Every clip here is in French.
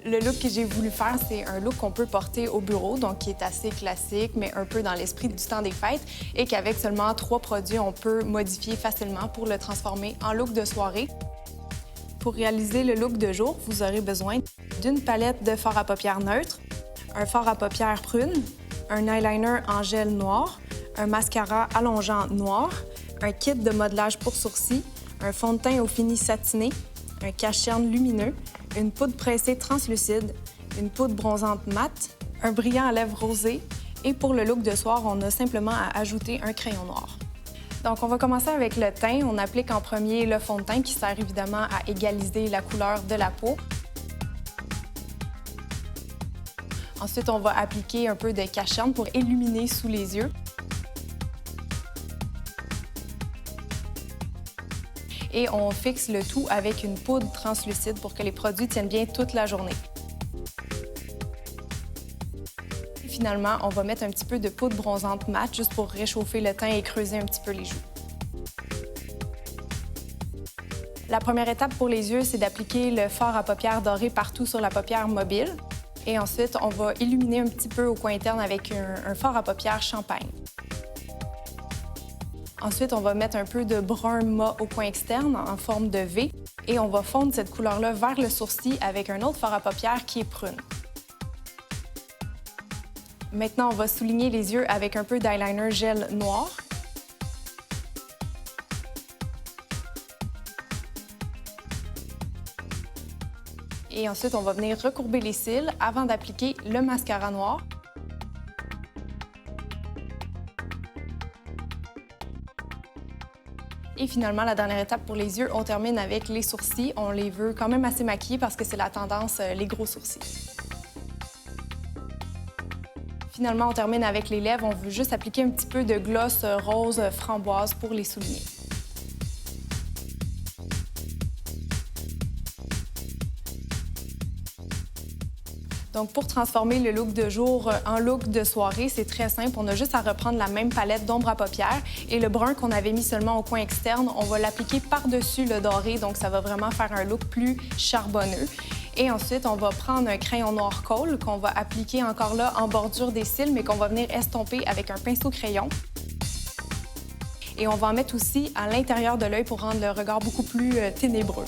Le look que j'ai voulu faire, c'est un look qu'on peut porter au bureau, donc qui est assez classique, mais un peu dans l'esprit du temps des fêtes, et qu'avec seulement 3 produits, on peut modifier facilement pour le transformer en look de soirée. Pour réaliser le look de jour, vous aurez besoin d'une palette de fard à paupières neutre, un fard à paupières prune, un eyeliner en gel noir, un mascara allongeant noir, un kit de modelage pour sourcils, un fond de teint au fini satiné, un cache-cerne lumineux, une poudre pressée translucide, une poudre bronzante mate, un brillant à lèvres rosé et pour le look de soir, on a simplement à ajouter un crayon noir. Donc, on va commencer avec le teint. On applique en premier le fond de teint qui sert évidemment à égaliser la couleur de la peau. Ensuite, on va appliquer un peu de cache-cerne pour illuminer sous les yeux. Et on fixe le tout avec une poudre translucide pour que les produits tiennent bien toute la journée. Et finalement, on va mettre un petit peu de poudre bronzante mate juste pour réchauffer le teint et creuser un petit peu les joues. La première étape pour les yeux, c'est d'appliquer le fard à paupières doré partout sur la paupière mobile. Et ensuite, on va illuminer un petit peu au coin interne avec un fard à paupières champagne. Ensuite, on va mettre un peu de brun mat au coin externe en forme de V et on va fondre cette couleur-là vers le sourcil avec un autre fard à paupières qui est prune. Maintenant, on va souligner les yeux avec un peu d'eyeliner gel noir. Et ensuite, on va venir recourber les cils avant d'appliquer le mascara noir. Et finalement, la dernière étape pour les yeux, on termine avec les sourcils. On les veut quand même assez maquillés parce que c'est la tendance, les gros sourcils. Finalement, on termine avec les lèvres. On veut juste appliquer un petit peu de gloss rose framboise pour les souligner. Donc, pour transformer le look de jour en look de soirée, c'est très simple. On a juste à reprendre la même palette d'ombre à paupières et le brun qu'on avait mis seulement au coin externe, on va l'appliquer par-dessus le doré, donc ça va vraiment faire un look plus charbonneux. Et ensuite, on va prendre un crayon noir colle qu'on va appliquer encore là en bordure des cils, mais qu'on va venir estomper avec un pinceau crayon. Et on va en mettre aussi à l'intérieur de l'œil pour rendre le regard beaucoup plus ténébreux.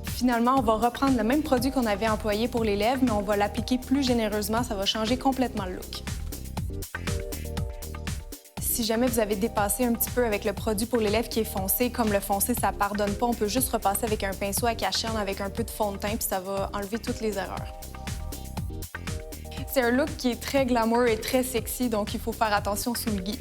Finalement, on va reprendre le même produit qu'on avait employé pour les lèvres, mais on va l'appliquer plus généreusement. Ça va changer complètement le look. Si jamais vous avez dépassé un petit peu avec le produit pour les lèvres qui est foncé, comme le foncé, ça pardonne pas, on peut juste repasser avec un pinceau à cache-cerne avec un peu de fond de teint, puis ça va enlever toutes les erreurs. C'est un look qui est très glamour et très sexy, donc il faut faire attention sous le gui.